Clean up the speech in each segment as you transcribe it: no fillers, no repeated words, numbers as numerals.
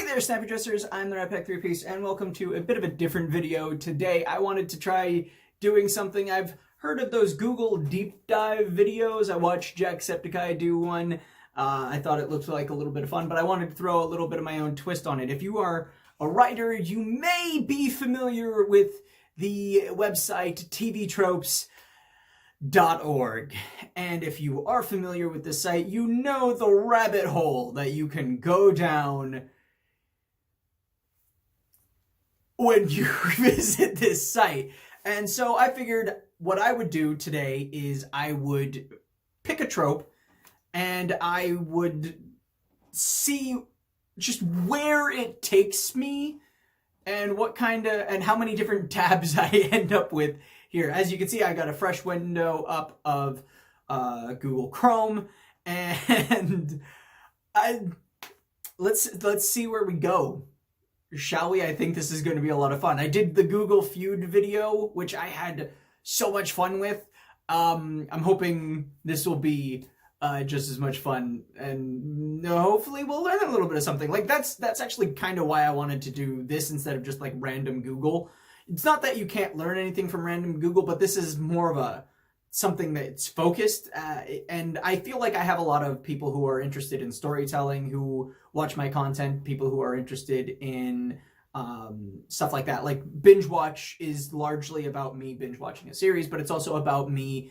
there, Snappy Dressers, I'm the Ratpack 3-piece, and welcome to a bit of a different video. Today, I wanted to try doing something. I've heard of those Google deep dive videos. I watched Jacksepticeye do one. I thought it looked like a little bit of fun, but I wanted to throw a little bit of my own twist on it. If you are a writer, you may be familiar with the website tvtropes.org. And if you are familiar with this site, you know the rabbit hole that you can go down when you visit this site. And so I figured what I would do today is I would pick a trope and I would see just where it takes me and what kind of, and how many different tabs I end up with here. As you can see, I got a fresh window up of Google Chrome, and let's see where we go. Shall we? I think this is going to be a lot of fun. I did the Google Feud video, which I had so much fun with. I'm hoping this will be just as much fun, and hopefully we'll learn a little bit of something. Like that's actually kind of why I wanted to do this instead of just like random Google. It's not that you can't learn anything from random Google, but this is more of something that's focused. And I feel like I have a lot of people who are interested in storytelling, who watch my content, people who are interested in stuff like that. Like binge watch is largely about me binge watching a series, but it's also about me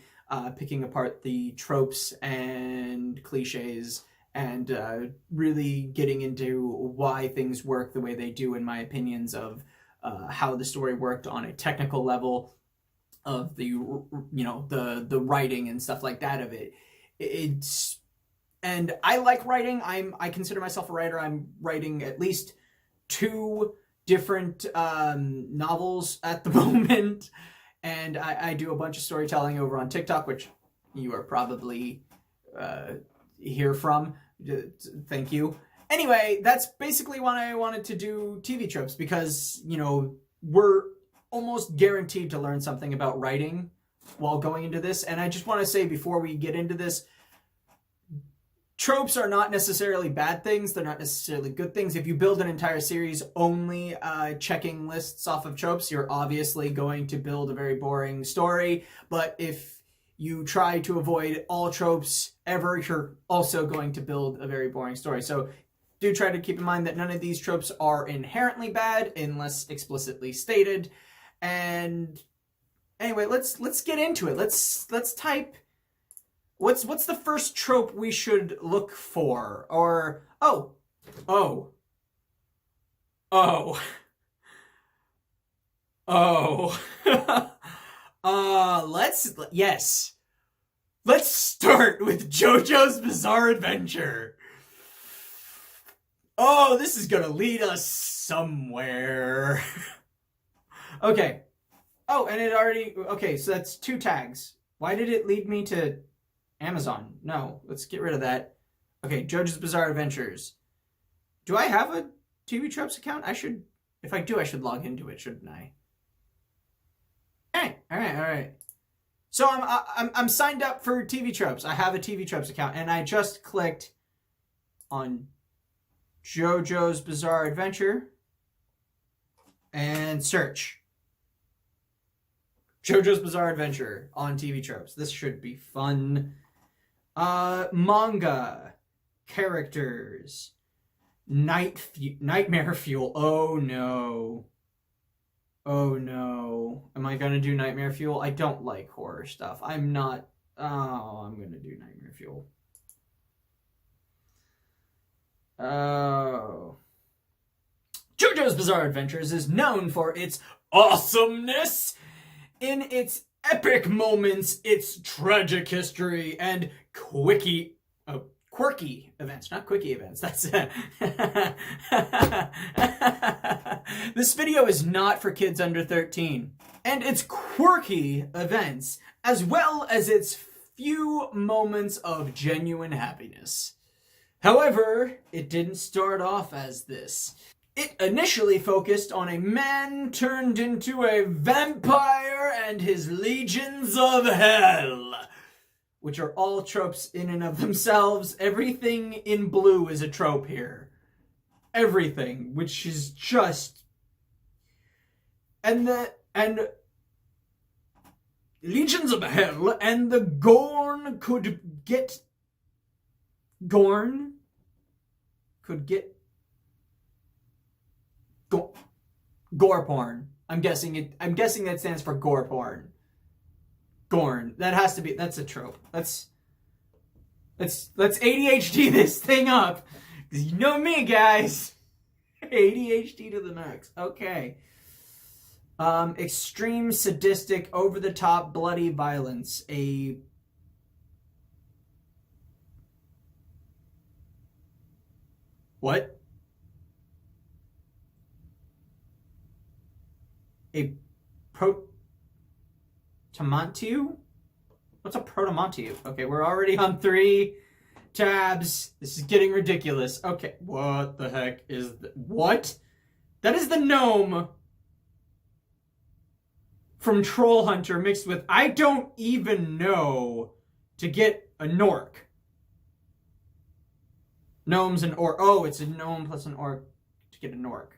picking apart the tropes and cliches and really getting into why things work the way they do, in my opinions of how the story worked on a technical level, of the the writing and stuff like that of it. And I like writing. I consider myself a writer. I'm writing at least 2 different novels at the moment, and I do a bunch of storytelling over on TikTok, which you are probably hear from. Thank you. Anyway, that's basically why I wanted to do TV tropes, because, we're almost guaranteed to learn something about writing while going into this. And I just want to say before we get into this, tropes are not necessarily bad things. They're not necessarily good things. If you build an entire series only checking lists off of tropes, you're obviously going to build a very boring story. But if you try to avoid all tropes ever, you're also going to build a very boring story. So do try to keep in mind that none of these tropes are inherently bad unless explicitly stated. And anyway, let's get into it. Let's type what's the first trope we should look for? Or let's start with JoJo's Bizarre Adventure. Oh, this is gonna lead us somewhere. Okay. Oh, and it already... Okay, so that's 2 tags. Why did it lead me to Amazon? No, let's get rid of that. Okay, JoJo's Bizarre Adventures. Do I have a TV Tropes account? I should... If I do, I should log into it, shouldn't I? All right. So I'm signed up for TV Tropes. I have a TV Tropes account, and I just clicked on JoJo's Bizarre Adventure and search. JoJo's Bizarre Adventure on TV Tropes. This should be fun. Manga. Characters. Nightmare Fuel. Oh no. Am I gonna do Nightmare Fuel? I don't like horror stuff. I'm not... Oh, I'm gonna do Nightmare Fuel. Oh. JoJo's Bizarre Adventures is known for its awesomeness, in its epic moments, its tragic history, and quirky events. Not quickie events. That's This video is not for kids under 13. And its quirky events, as well as its few moments of genuine happiness. However, it didn't start off as this. It initially focused on a man turned into a vampire and his legions of hell, which are all tropes in and of themselves. Everything in blue is a trope here. everything, which is just... And legions of hell, and the Gorn could get gore porn. I'm guessing that stands for gore porn. Gorn. That's a trope. Let's ADHD this thing up. You know me, guys. ADHD to the max. Okay. Extreme, sadistic, over-the-top, bloody violence. A what? A protomantiu? What's a protomantiu? Okay, we're already on 3 tabs. This is getting ridiculous. Okay, what the heck is what? That is the gnome from Troll Hunter mixed with, I don't even know, to get a Nork. Gnomes and orc. Oh, it's a gnome plus an orc to get a Nork.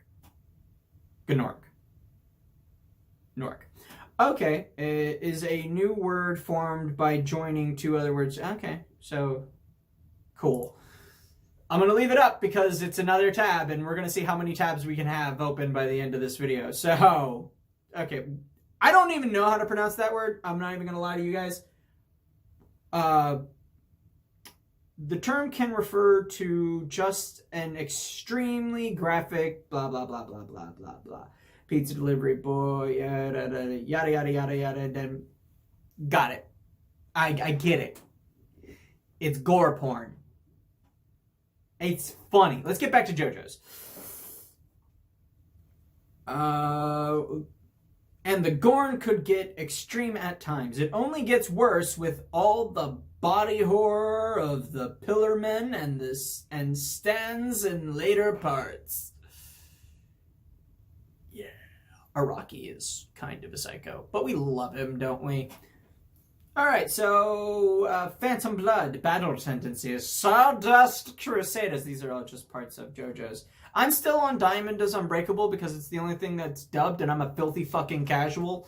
Gnork. Nork. Okay, is a new word formed by joining 2 other words. Okay, so cool. I'm going to leave it up because it's another tab, and we're going to see how many tabs we can have open by the end of this video. So, okay. I don't even know how to pronounce that word. I'm not even going to lie to you guys. The term can refer to just an extremely graphic blah, blah, blah, blah, blah, blah, blah. Pizza delivery boy, yada, yada, yada, yada, yada. Then got it. I get it. It's gore porn. It's funny. Let's get back to JoJo's. And the Gorn could get extreme at times. It only gets worse with all the body horror of the Pillar Men and stands in later parts. Yeah, Araki is kind of a psycho, but we love him, don't we? Alright, so Phantom Blood, Battle Tendencies, Sawdust Crusaders. These are all just parts of JoJo's. I'm still on Diamond as Unbreakable because it's the only thing that's dubbed, and I'm a filthy fucking casual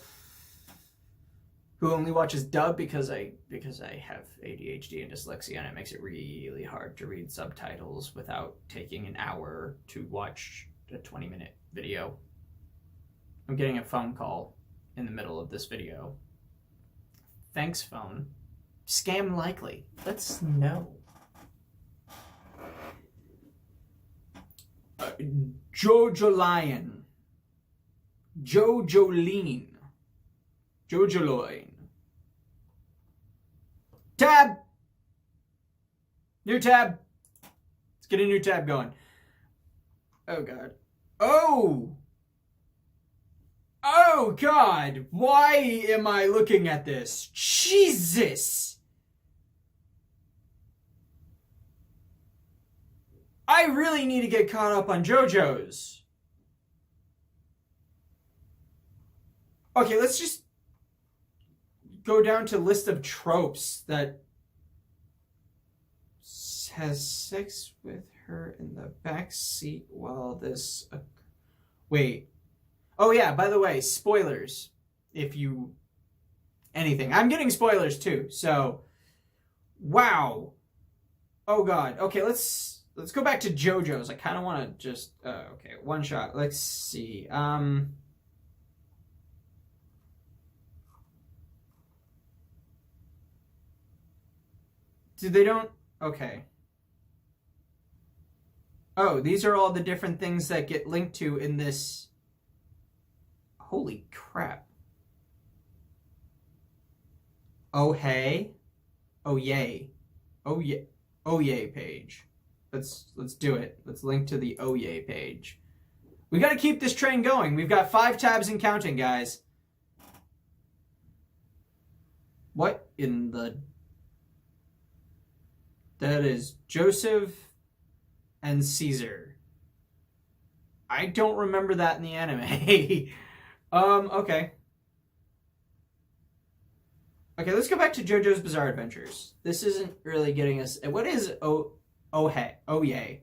who only watches dub because I have ADHD and dyslexia, and it makes it really hard to read subtitles without taking an hour to watch a 20-minute video. I'm getting a phone call in the middle of this video. Thanks, phone. Scam likely. Let's know. Jojolion. Jojolene. Jojoloin. Tab! New tab. Let's get a new tab going. Oh, God. Oh! Oh, God! Why am I looking at this? Jesus! I really need to get caught up on JoJo's. Okay, let's just go down to list of tropes that has sex with her in the back seat while this... Wait. Oh yeah, by the way, spoilers. If you... anything. I'm getting spoilers too, so... Wow. Oh God. Okay, let's go back to JoJo's. I kind of want to just... okay, one shot. Let's see. They don't... Okay. Oh, these are all the different things that get linked to in this... Holy crap. Oh, hey. Oh, yay. Oh, yay. Oh, yay page. Let's do it. Let's link to the oh, yay page. We got to keep this train going. We've got 5 tabs and counting, guys. What in the... That is Joseph and Caesar. I don't remember that in the anime. Okay. Okay, let's go back to JoJo's Bizarre Adventures. This isn't really getting us... What is oh hey? Oh yay.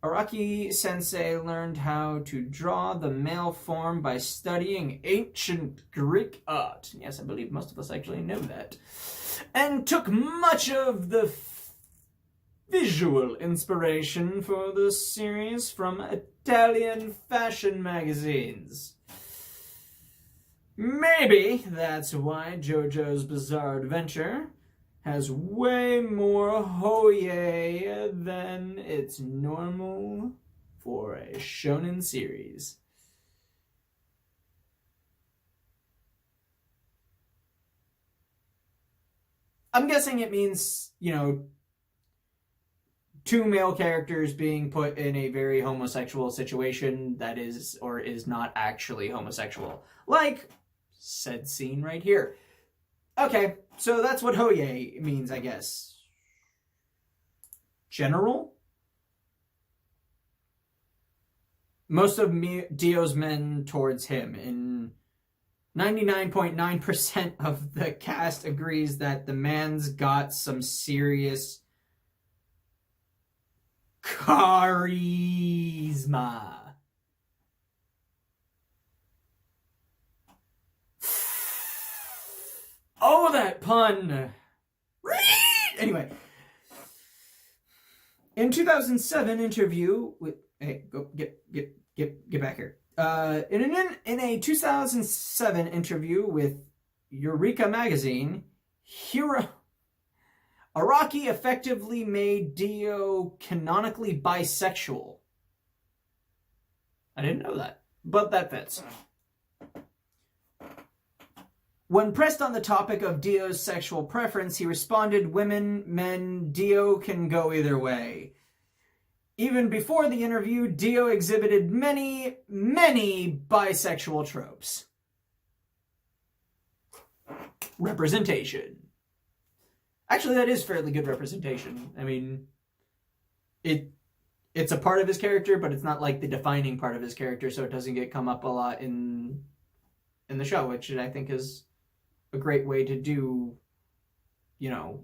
Araki-sensei learned how to draw the male form by studying ancient Greek art. Yes, I believe most of us actually know that. And took much of the visual inspiration for the series from Italian fashion magazines. Maybe that's why JoJo's Bizarre Adventure has way more hoye than it's normal for a shonen series. I'm guessing it means, you know, two male characters being put in a very homosexual situation that is or is not actually homosexual. Like said scene right here. Okay, so that's what hoye means, I guess. General? Most of Dio's men towards him. In 99.9% of the cast agrees that the man's got some serious charisma. Oh, that pun! Anyway, in 2007 interview with go get back here. In a 2007 interview with Eureka magazine, Araki effectively made Dio canonically bisexual. I didn't know that, but that fits. When pressed on the topic of Dio's sexual preference, he responded, "Women, men, Dio can go either way." Even before the interview, Dio exhibited many bisexual tropes. Representation. Actually, that is fairly good representation. I mean, it's a part of his character, but it's not like the defining part of his character, so it doesn't come up a lot in the show, which I think is a great way to do, you know,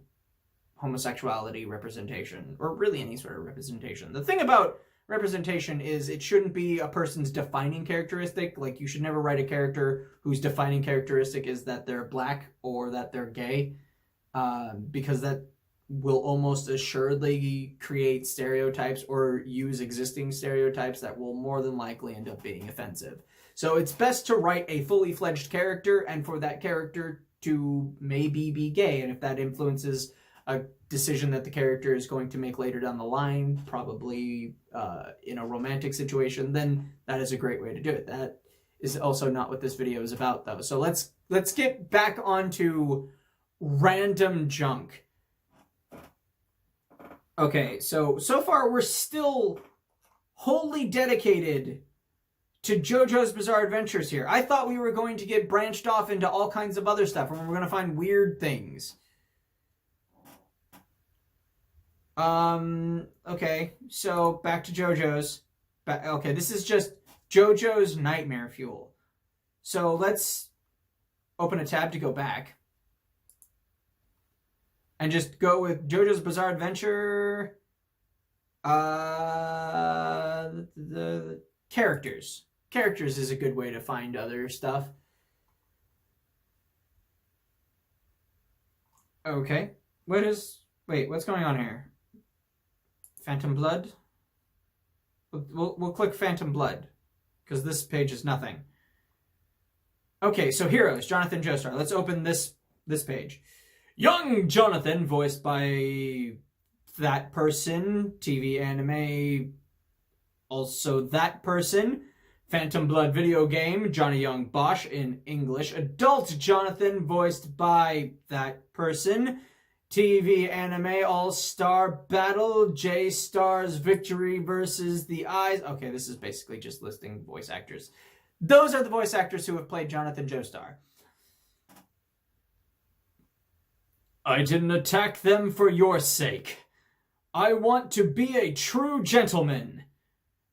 homosexuality representation, or really any sort of representation. The thing about representation is it shouldn't be a person's defining characteristic. Like, you should never write a character whose defining characteristic is that they're black or that they're gay, because that will almost assuredly create stereotypes or use existing stereotypes that will more than likely end up being offensive. So it's best to write a fully fledged character and for that character to maybe be gay. And if that influences a decision that the character is going to make later down the line, probably in a romantic situation, then that is a great way to do it. That is also not what this video is about, though. So let's get back onto random junk. Okay, so far we're still wholly dedicated to JoJo's Bizarre Adventures here. I thought we were going to get branched off into all kinds of other stuff, and we were going to find weird things. Okay, so back to JoJo's. Okay, this is just JoJo's Nightmare Fuel. So let's open a tab to go back. And just go with JoJo's Bizarre Adventure. The characters. Characters is a good way to find other stuff. Okay. What's going on here? Phantom Blood? We'll click Phantom Blood, because this page is nothing. Okay, so Heroes, Jonathan Joestar. Let's open this page. Young Jonathan, voiced by that person. TV anime, also that person. Phantom Blood video game, Johnny Young Bosch in English. Adult Jonathan, voiced by that person. TV anime, All-Star Battle, J-Star's Victory versus the Eyes. Okay, this is basically just listing voice actors. Those are the voice actors who have played Jonathan Joestar. I didn't attack them for your sake. I want to be a true gentleman.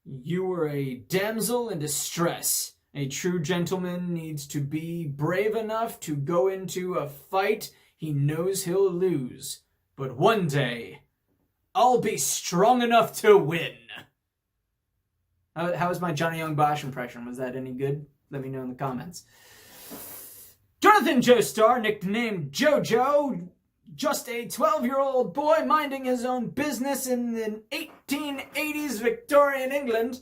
You were a damsel in distress. A true gentleman needs to be brave enough to go into a fight he knows he'll lose. But one day, I'll be strong enough to win. How was my Johnny Young Bosch impression? Was that any good? Let me know in the comments. Jonathan Joestar, nicknamed JoJo, just a 12-year-old boy minding his own business in the 1880s Victorian England.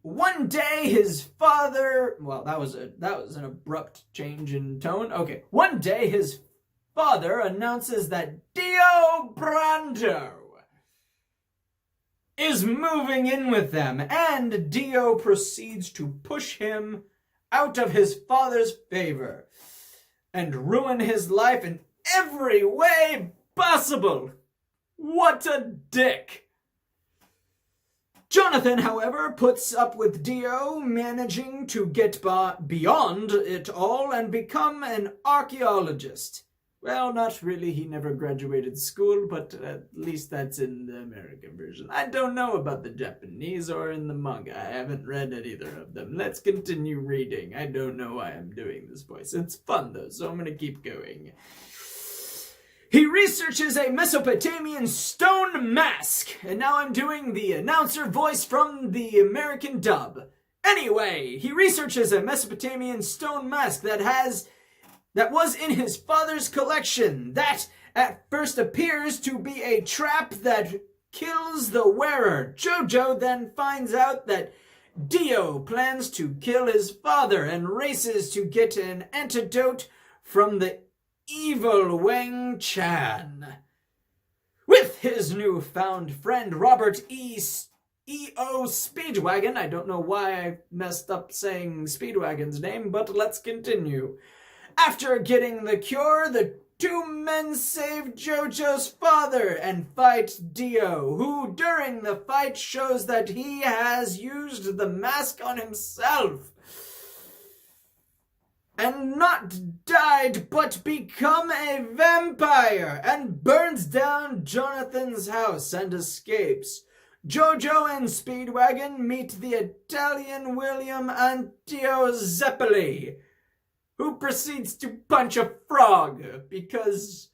One day his father... Well, that was an abrupt change in tone. Okay. One day his father announces that Dio Brando is moving in with them, and Dio proceeds to push him out of his father's favor and ruin his life in every way possible. What a dick. Jonathan, however, puts up with Dio, managing to get beyond it all and become an archaeologist. Well, not really. He never graduated school, but at least that's in the American version. I don't know about the Japanese or in the manga. I haven't read either of them. Let's continue reading. I don't know why I'm doing this voice. It's fun, though, so I'm going to keep going. He researches a Mesopotamian stone mask, and now I'm doing the announcer voice from the American dub. Anyway, he researches a Mesopotamian stone mask that was in his father's collection, that at first appears to be a trap that kills the wearer. Jojo then finds out that Dio plans to kill his father and races to get an antidote from the evil Wang Chan. With his newfound friend Robert E.O. Speedwagon, I don't know why I messed up saying Speedwagon's name, but let's continue. After getting the cure, the two men save Jojo's father and fight Dio, who during the fight shows that he has used the mask on himself and not died but become a vampire, and burns down Jonathan's house and escapes. Jojo and Speedwagon meet the Italian William Antio Zeppeli, who proceeds to punch a frog because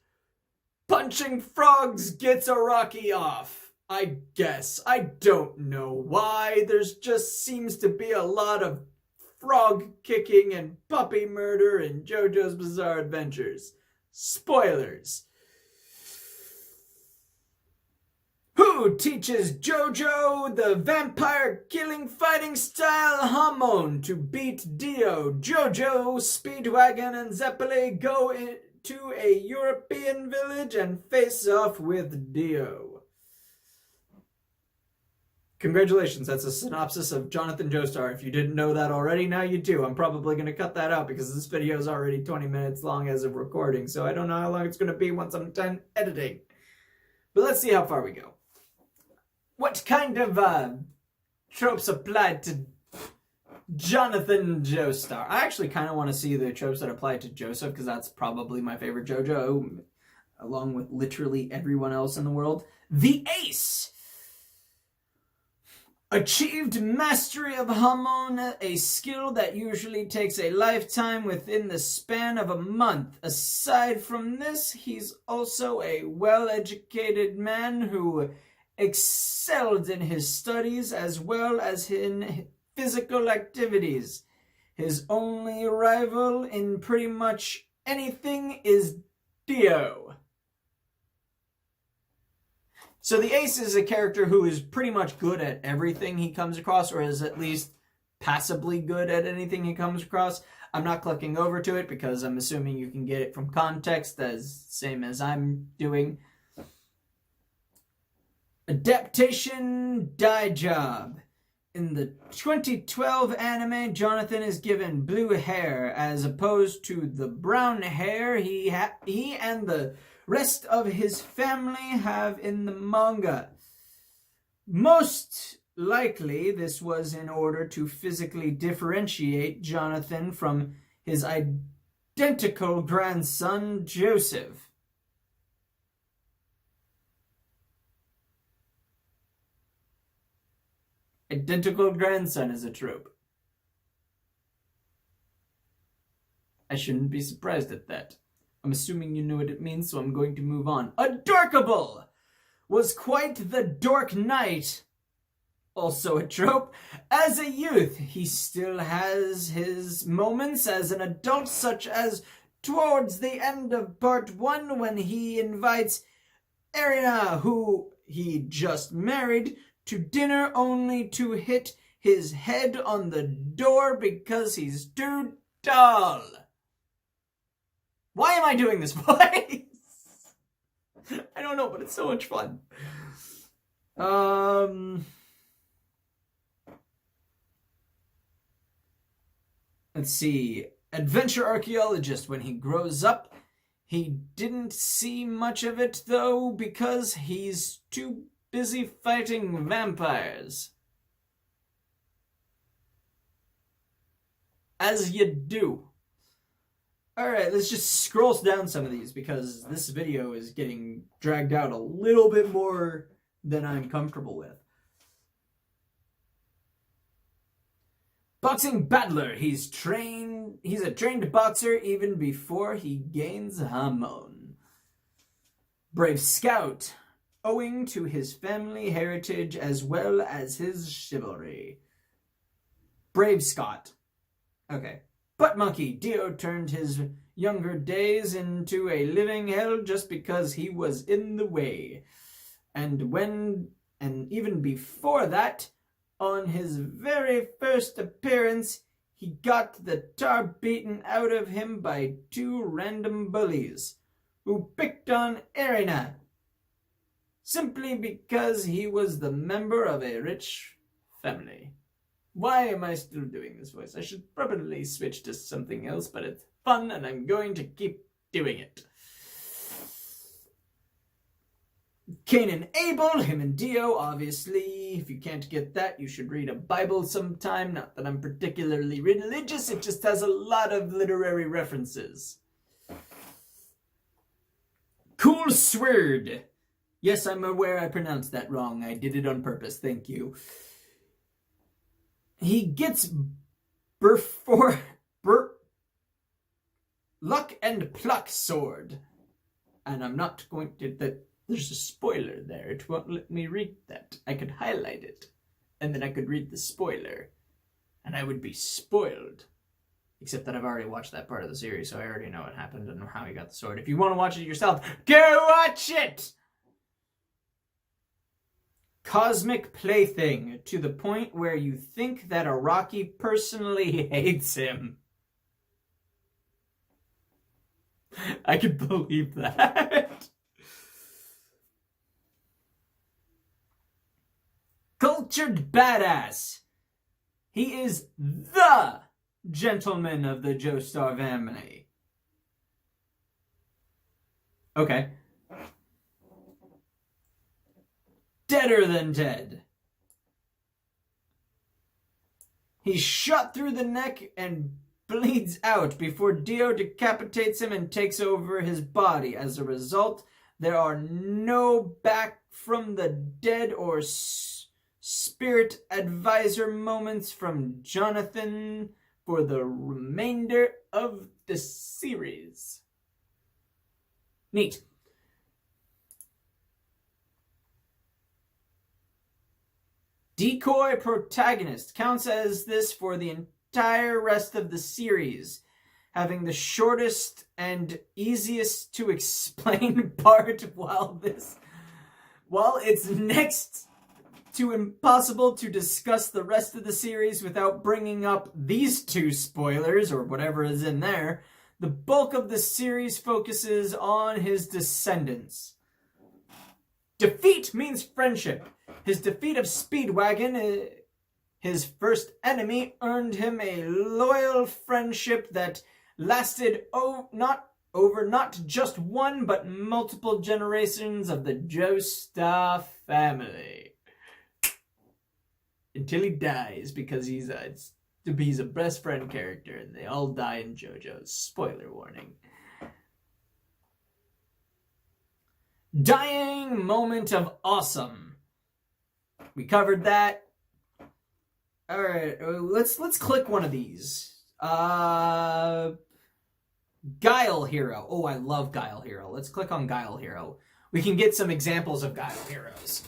punching frogs gets a Rocky off. I guess. I don't know why. There's just seems to be a lot of frog kicking and puppy murder in JoJo's Bizarre Adventures. Spoilers. Who teaches Jojo the vampire killing fighting style Hamon to beat Dio? Jojo, Speedwagon, and Zeppeli go into a European village and face off with Dio. Congratulations, that's a synopsis of Jonathan Joestar. If you didn't know that already, now you do. I'm probably going to cut that out because this video is already 20 minutes long as of recording, so I don't know how long it's going to be once I'm done editing. But let's see how far we go. What kind of tropes applied to Jonathan Joestar? I actually kind of want to see the tropes that apply to Joseph, because that's probably my favorite JoJo, along with literally everyone else in the world. The Ace! Achieved mastery of Hamon, a skill that usually takes a lifetime within the span of a month. Aside from this, he's also a well-educated man who excelled in his studies as well as in physical activities. His only rival in pretty much anything is Dio. So the Ace is a character who is pretty much good at everything he comes across, or is at least passably good at anything he comes across. I'm not clicking over to it because I'm assuming you can get it from context, as same as I'm doing. Adaptation Dye Job. In the 2012 anime, Jonathan is given blue hair as opposed to the brown hair he and the rest of his family have in the manga. Most likely, this was in order to physically differentiate Jonathan from his identical grandson, Joseph. Identical grandson is a trope. I shouldn't be surprised at that. I'm assuming you know what it means, so I'm going to move on. Adorkable! Was quite the dork knight Also a trope. As a youth, he still has his moments as an adult, such as towards the end of part 1 when he invites Erina, who he just married, to dinner only to hit his head on the door because he's too tall. Why am I doing this voice? I don't know, but it's so much fun. Let's see. Adventure archaeologist. When he grows up, he didn't see much of it, though, because he's too busy fighting vampires. As you do. Alright, let's just scroll down some of these, because this video is getting dragged out a little bit more than I'm comfortable with. Boxing battler. He's a trained boxer even before he gains Hamon. Brave scout. Owing to his family heritage as well as his chivalry. Brave Scott. Okay. Butt monkey. Dio turned his younger days into a living hell just because he was in the way. And even before that, on his very first appearance, he got the tar beaten out of him by 2 random bullies who picked on Erina simply because he was the member of a rich family. Why am I still doing this voice? I should probably switch to something else, but it's fun and I'm going to keep doing it. Cain and Abel, him and Dio, obviously. If you can't get that, you should read a Bible sometime. Not that I'm particularly religious, it just has a lot of literary references. Cool Sword. Yes, I'm aware I pronounced that wrong. I did it on purpose, thank you. He gets luck and pluck sword. And I'm not going to... There's a spoiler there. It won't let me read that. I could highlight it, and then I could read the spoiler, and I would be spoiled. Except that I've already watched that part of the series, so I already know what happened and how he got the sword. If you want to watch it yourself, go watch it! Cosmic plaything, to the point where you think that Araki personally hates him. I could believe that. Cultured badass. He is the gentleman of the Joestar family. Okay. Deader than dead. He's shot through the neck and bleeds out before Dio decapitates him and takes over his body. As a result, there are no back from the dead or spirit advisor moments from Jonathan for the remainder of the series. Neat. Decoy protagonist counts as this for the entire rest of the series, having the shortest and easiest to explain part while it's next to impossible to discuss the rest of the series without bringing up these 2 spoilers, or whatever is in there. The bulk of the series focuses on his descendants. Defeat means friendship. His defeat of Speedwagon, his first enemy, earned him a loyal friendship that lasted not just one, but multiple generations of the Joestar family. Until he dies, because he's a best friend character, and they all die in JoJo's. Spoiler warning. Dying moment of awesome. We covered that. Alright, let's click one of these. Guile Hero. Oh, I love Guile Hero. Let's click on Guile Hero. We can get some examples of Guile Heroes.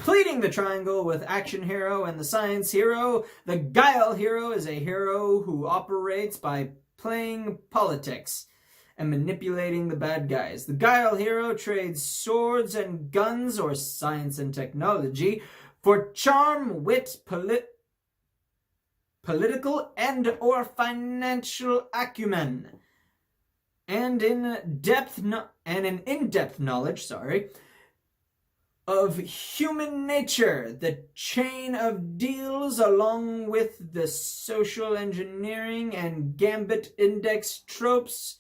Completing the triangle with action hero and the science hero, the guile hero is a hero who operates by playing politics and manipulating the bad guys. The guile hero trades swords and guns or science and technology for charm, wit, political and or financial acumen, and an in-depth knowledge, of human nature. The chain of deals, along with the social engineering and gambit index tropes,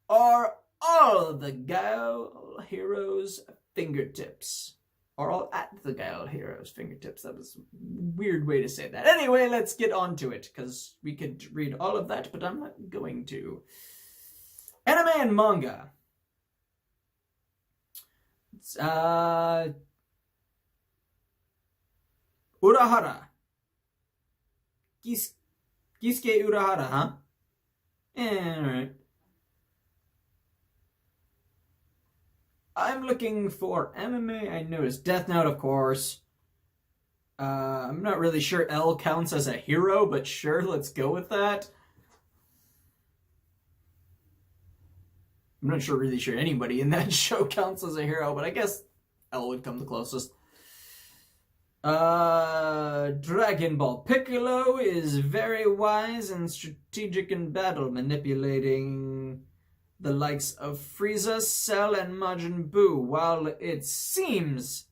are all the guile hero's fingertips. Are all at the guile hero's fingertips. That was a weird way to say that. Anyway, let's get on to it, because we could read all of that, but I'm not going to. Anime and manga. It's, Urahara. Kisuke Urahara, huh? Alright. I'm looking for anime. I noticed Death Note, of course. I'm not really sure L counts as a hero, but sure, let's go with that. I'm not really sure anybody in that show counts as a hero, but I guess L would come the closest. Dragon Ball. Piccolo is very wise and strategic in battle, manipulating the likes of Frieza, Cell, and Majin Buu. While it seems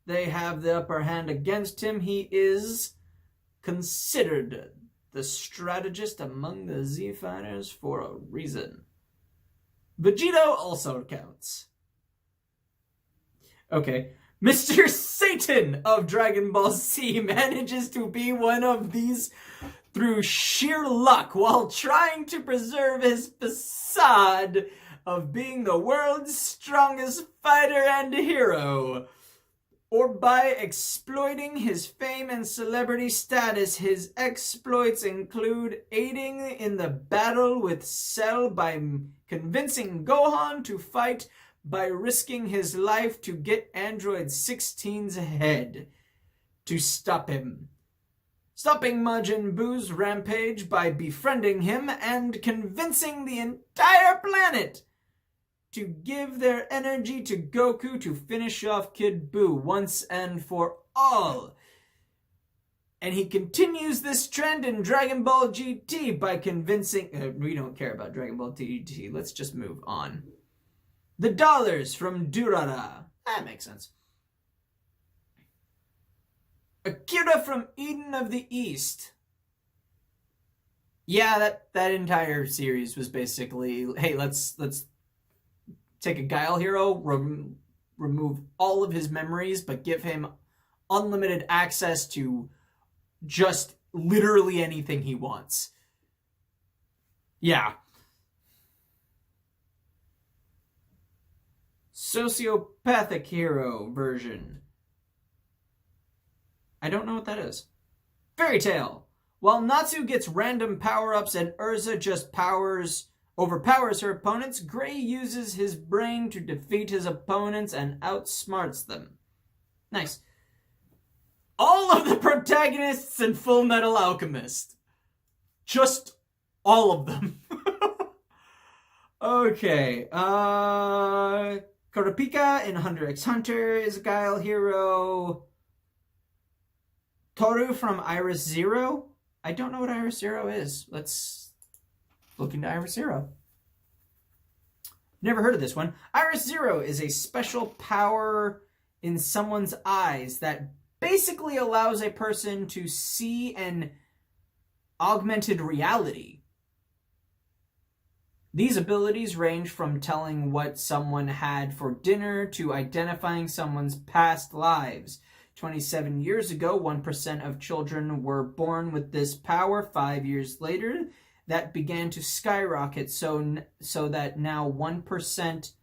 they have the upper hand against him, he is considered the strategist among the Z fighters for a reason. Vegito also counts. Okay. Mr. Satan of Dragon Ball Z manages to be one of these through sheer luck while trying to preserve his facade of being the world's strongest fighter and hero, or by exploiting his fame and celebrity status. His exploits include aiding in the battle with Cell by convincing Gohan to fight by risking his life to get Android 16's head to stop him. Stopping Majin Buu's rampage by befriending him and convincing the entire planet to give their energy to Goku to finish off Kid Buu once and for all. And he continues this trend in Dragon Ball GT by convincing... we don't care about Dragon Ball GT. Let's just move on. The dollars from Durara. That makes sense. Akira from Eden of the East. Yeah, that entire series was basically, hey, let's take a guile hero, remove all of his memories, but give him unlimited access to just literally anything he wants. Yeah. Sociopathic hero version. I don't know what that is. Fairy Tail. While Natsu gets random power-ups and Urza just overpowers her opponents, Gray uses his brain to defeat his opponents and outsmarts them. Nice. All of the protagonists in Full Metal Alchemist. Just all of them. Okay. Kurapika in Hunter x Hunter is a guile hero. Toru from Iris Zero. I don't know what Iris Zero is. Let's look into Iris Zero. Never heard of this one. Iris Zero is a special power in someone's eyes that basically allows a person to see an augmented reality. These abilities range from telling what someone had for dinner to identifying someone's past lives. 27 years ago, 1% of children were born with this power. 5 years later, that began to skyrocket so that now 1%,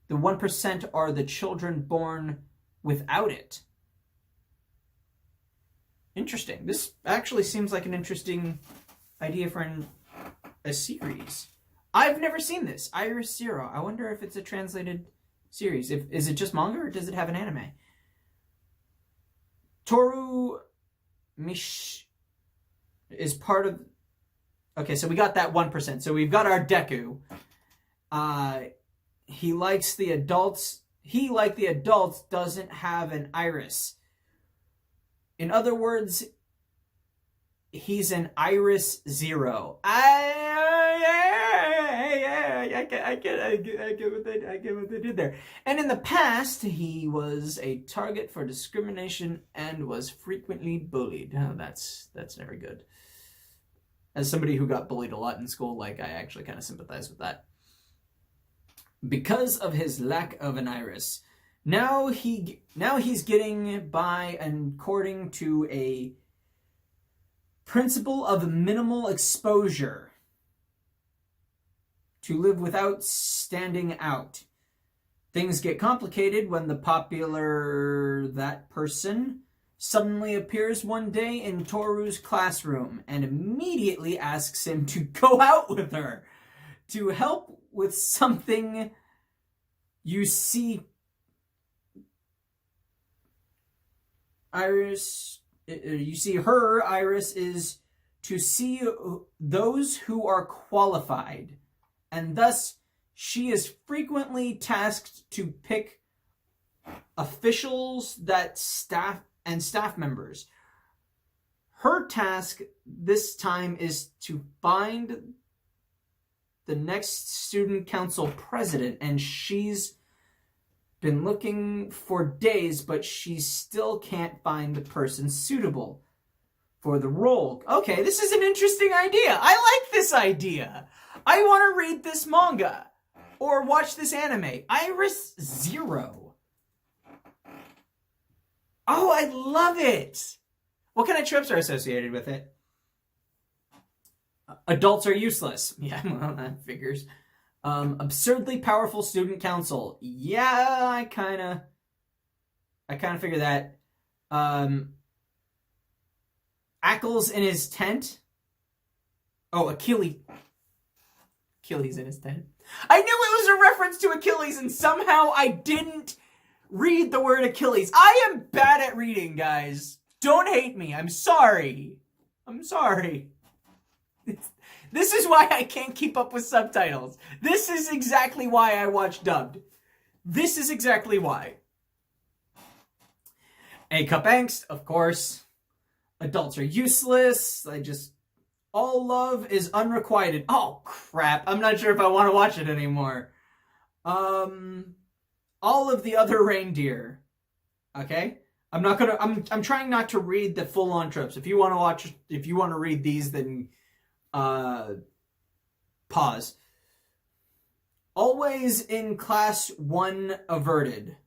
the 1% are the children born without it. Interesting. This actually seems like an interesting idea for a series. I've never seen this. Iris Zero. I wonder if it's a translated series. Is it just manga or does it have an anime? Toru Mish is part of... Okay, so we got that 1%. So we've got our Deku. He likes the adults. He, like the adults, doesn't have an iris. In other words, he's an iris zero. I get what they did there. And in the past, he was a target for discrimination and was frequently bullied. Oh, that's never good. As somebody who got bullied a lot in school, like, I actually kind of sympathize with that. Because of his lack of an iris, now he's getting by according to a principle of minimal exposure to live without standing out. Things get complicated when the popular that person suddenly appears one day in Toru's classroom and immediately asks him to go out with her to help with something. You see her iris is to see those who are qualified, and thus she is frequently tasked to pick officials that staff members. Her task this time is to find the next student council president, and she's been looking for days, but she still can't find the person suitable for the role. Okay, this is an interesting idea. I like this idea. I want to read this manga or watch this anime. Iris Zero. Oh, I love it. What kind of tropes are associated with it? Adults are useless. Yeah, well, that figures. Absurdly powerful student council. Yeah, I kind of figure that. Ackles in his tent. Oh, Achilles in his tent. I knew it was a reference to Achilles, and somehow I didn't read the word Achilles. I am bad at reading, guys. Don't hate me. I'm sorry. This is why I can't keep up with subtitles. This is exactly why I watch dubbed. This is exactly why. A-cup angst, of course. Adults are useless. All love is unrequited. Oh, crap. I'm not sure if I want to watch it anymore. All of the other reindeer. Okay? I'm trying not to read the full-on tropes. If you want to read these, then pause. Always in class 1 averted.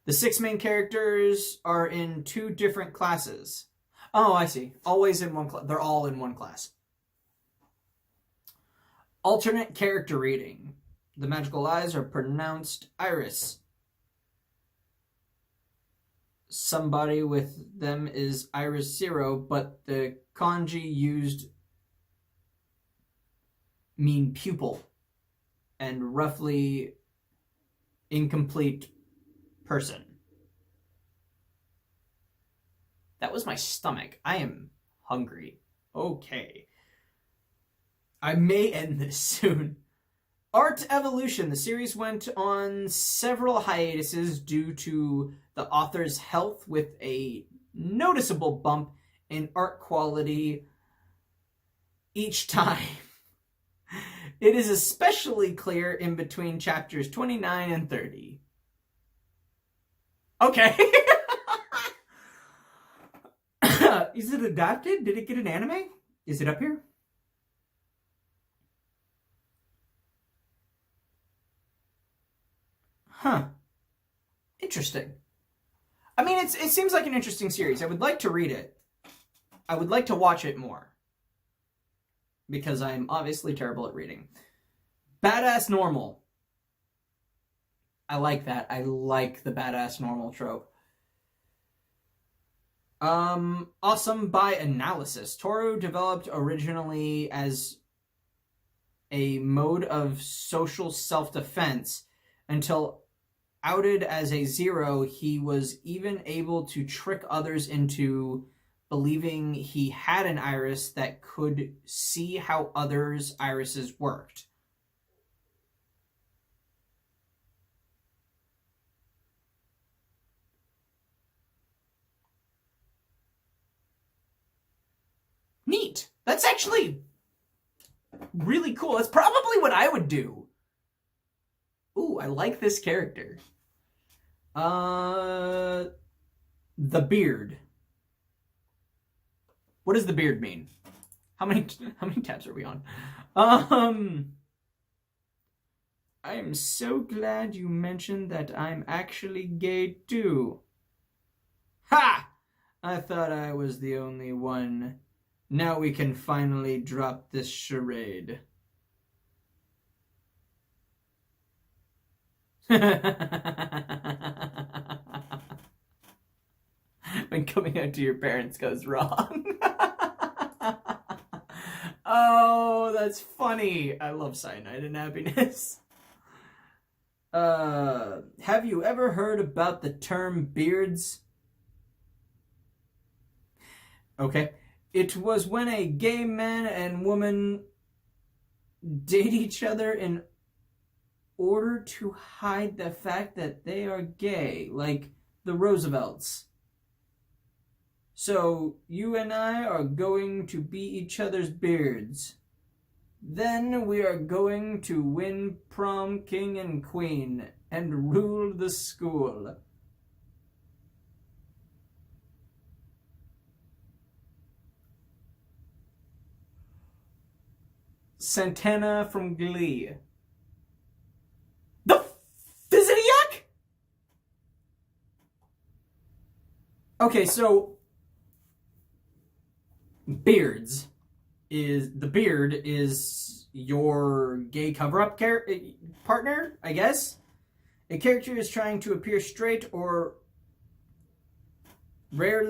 The 6 main characters are in 2 different classes. Oh, I see. Always in one class. They're all in one class. Alternate character reading. The magical eyes are pronounced iris. Somebody with them is iris 0, but the kanji used mean pupil and roughly incomplete person. That was my stomach. I am hungry. Okay. I may end this soon. Art Evolution. The series went on several hiatuses due to the author's health, with a noticeable bump in art quality each time. It is especially clear in between chapters 29 and 30. Okay. Is it adapted? Did it get an anime? Is it up here? Huh. Interesting. I mean, it seems like an interesting series. I would like to read it. I would like to watch it more. Because I'm obviously terrible at reading. Badass normal. I like that. I like the badass normal trope. Awesome by analysis. Toru developed originally as a mode of social self-defense until outed as a zero, he was even able to trick others into believing he had an iris that could see how others' irises worked. Neat. That's actually really cool. That's probably what I would do. Ooh, I like this character. The beard. What does the beard mean? How many tabs are we on? I am so glad you mentioned that I'm actually gay too. Ha! I thought I was the only one. Now we can finally drop this charade. When coming out to your parents goes wrong. Oh, that's funny. I love cyanide and happiness. Have you ever heard about the term beards? Okay. It was when a gay man and woman date each other in order to hide the fact that they are gay, like the Roosevelts. So, you and I are going to be each other's beards. Then we are going to win prom king and queen and rule the school. Santana from Glee. The Fizziniac? Okay, so beards is the beard is your gay cover-up partner, I guess. A character is trying to appear straight or rarely